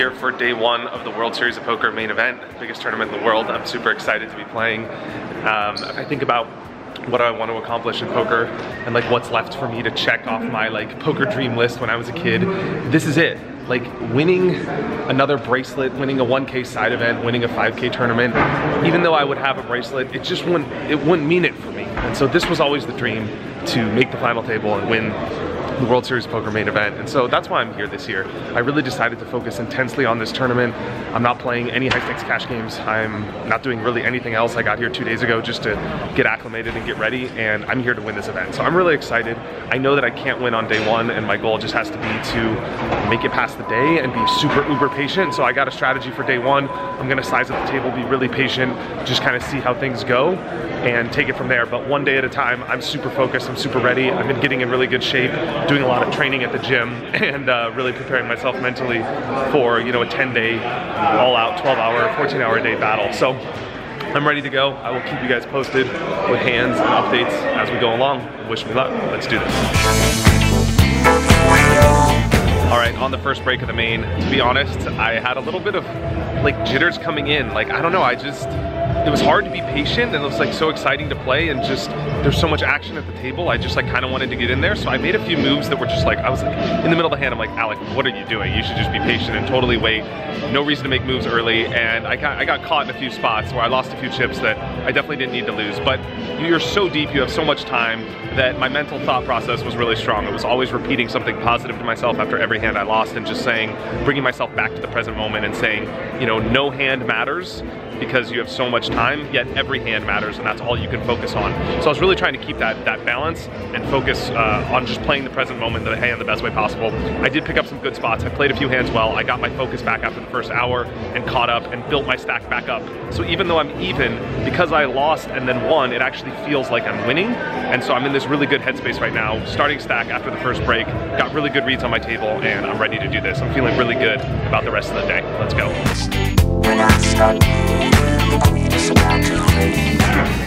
here for day one of the World Series of Poker main event, biggest tournament in the world. I'm super excited to be playing. If I think about what I want to accomplish in poker and like what's left for me to check off my like poker dream list when I was a kid, this is it. Like winning another bracelet, winning a 1K side event, winning a 5K tournament, even though I would have a bracelet, it just wouldn't mean it for me. And so this was always the dream, to make the final table and win the World Series of Poker main event. And so that's why I'm here this year. I really decided to focus intensely on this tournament. I'm not playing any high stakes cash games. I'm not doing really anything else. I got here 2 days ago just to get acclimated and get ready, and I'm here to win this event. So I'm really excited. I know that I can't win on day one, and my goal just has to be to make it past the day and be super uber patient. So I got a strategy for day one. I'm gonna size up the table, be really patient, just kind of see how things go and take it from there. But one day at a time. I'm super focused, I'm super ready. I've been getting in really good shape, doing a lot of training at the gym, and really preparing myself mentally for, you know, a 10-day, all-out, 12-hour, 14-hour a day battle. So I'm ready to go. I will keep you guys posted with hands and updates as we go along. Wish me luck. Let's do this. All right, on the first break of the main, to be honest, I had a little bit of like jitters coming in. Like, I don't know, it was hard to be patient, and it was like so exciting to play, and just there's so much action at the table. I just like kind of wanted to get in there, so I made a few moves that were just like, I was like in the middle of the hand, I'm like, Alec, what are you doing? You should just be patient and totally wait. No reason to make moves early. And I got caught in a few spots where I lost a few chips that I definitely didn't need to lose. But you're so deep, you have so much time, that my mental thought process was really strong. It was always repeating something positive to myself after every hand I lost, and just saying, bringing myself back to the present moment and saying, you know, no hand matters because you have so much time, yet every hand matters, and that's all you can focus on. So I was really trying to keep that balance and focus on just playing the present moment, the hand, the best way possible. I did pick up some good spots. I played a few hands well. I got my focus back after the first hour and caught up and built my stack back up. So even though I'm even, because I lost and then won, it actually feels like I'm winning. And so I'm in this really good headspace right now. Starting stack after the first break, got really good reads on my table, and I'm ready to do this. I'm feeling really good about the rest of the day. Let's go.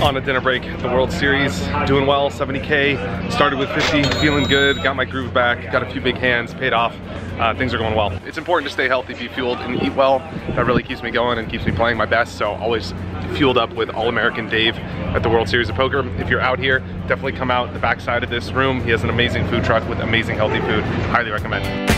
On a dinner break at the World Series, doing well, 70K, started with 50, feeling good, got my groove back, got a few big hands, paid off, things are going well. It's important to stay healthy, be fueled, and eat well. That really keeps me going and keeps me playing my best, so always fueled up with All-American Dave at the World Series of Poker. If you're out here, definitely come out the backside of this room. He has an amazing food truck with amazing healthy food, highly recommend.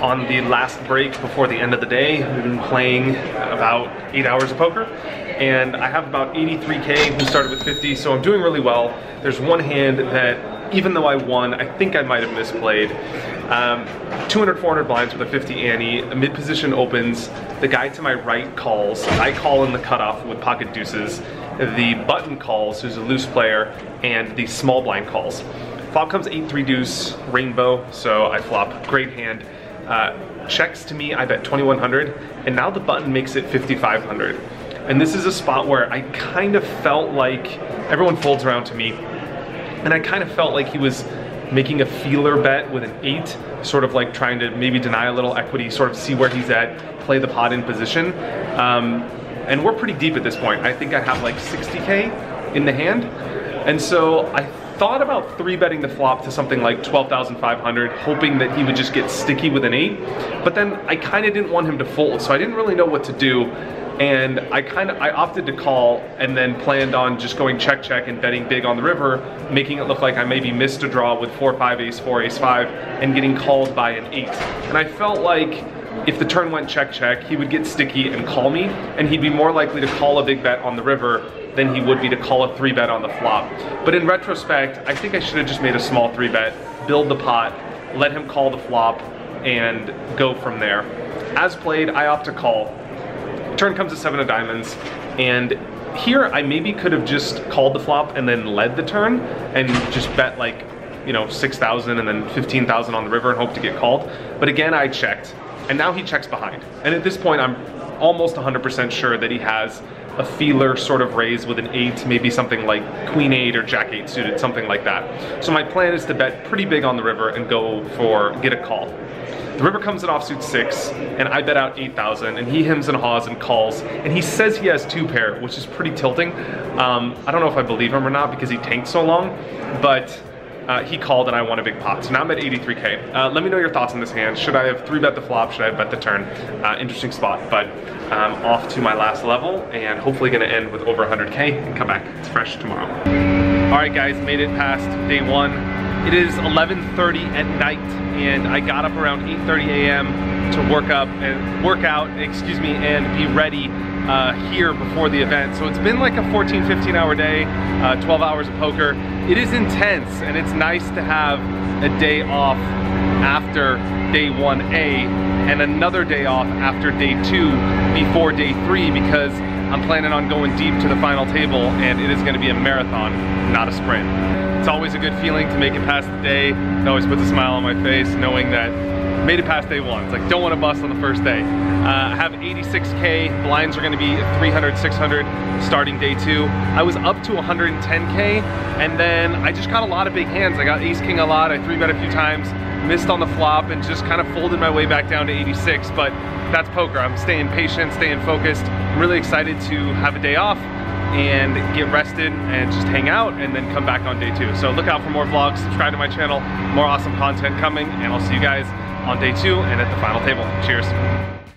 On the last break before the end of the day, we've been playing about 8 hours of poker, and I have about 83K. We started with 50, so I'm doing really well. There's one hand that, even though I won, I think I might have misplayed. 200, 400 blinds with a 50 ante, a mid position opens, the guy to my right calls, I call in the cutoff with pocket deuces, the button calls, who's a loose player, and the small blind calls. Flop comes 8-3 deuce, rainbow, so I flop, great hand. Checks to me, I bet 2100, and now the button makes it 5500. And this is a spot where I kind of felt like everyone folds around to me, and I kind of felt like he was making a feeler bet with an 8, sort of like trying to maybe deny a little equity, sort of see where he's at, play the pot in position. And we're pretty deep at this point. I think I have like 60K in the hand, and so I thought about 3-betting the flop to something like 12,500, hoping that he would just get sticky with an 8. But then I kind of didn't want him to fold, so I didn't really know what to do. And I opted to call, and then planned on just going check check and betting big on the river, making it look like I maybe missed a draw with 4-5, ace-4, ace-5, and getting called by an 8. And I felt like if the turn went check check, he would get sticky and call me, and he'd be more likely to call a big bet on the river than he would be to call a 3-bet on the flop. But in retrospect, I think I should have just made a small 3-bet, build the pot, let him call the flop, and go from there. As played, I opt to call. Turn comes to 7 of diamonds, and here I maybe could have just called the flop and then led the turn and just bet like, you know, 6,000 and then 15,000 on the river and hope to get called. But again, I checked, and now he checks behind. And at this point, I'm almost 100% sure that he has a feeler sort of raise with an 8, maybe something like Queen 8 or Jack 8 suited, something like that. So my plan is to bet pretty big on the river and go for get a call. The river comes in offsuit 6, and I bet out 8,000, and he hems and haws and calls, and he says he has 2 pair, which is pretty tilting. I don't know if I believe him or not because he tanked so long, but he called and I won a big pot. So now I'm at 83K. Let me know your thoughts on this hand. Should I have 3-bet the flop? Should I have bet the turn? Interesting spot, but off to my last level and hopefully gonna end with over 100K and come back. It's fresh tomorrow. All right, guys, made it past day one. It is 11:30 at night and I got up around 8:30 a.m. to work out and be ready here before the event. So it's been like a 14-15 hour day, 12 hours of poker. It is intense and it's nice to have a day off after day 1A and another day off after day 2 before day 3 because I'm planning on going deep to the final table and it is going to be a marathon, not a sprint. It's always a good feeling to make it past the day. It always puts a smile on my face knowing that I made it past day one. It's like, don't want to bust on the first day. I have 86K, blinds are gonna be 300, 600 starting day 2. I was up to 110K and then I just got a lot of big hands. I got ace king a lot, I 3-bet a few times, missed on the flop and just kind of folded my way back down to 86, but that's poker. I'm staying patient, staying focused. I'm really excited to have a day off and get rested and just hang out and then come back on day 2. So look out for more vlogs, subscribe to my channel, more awesome content coming, and I'll see you guys on day 2 and at the final table. Cheers.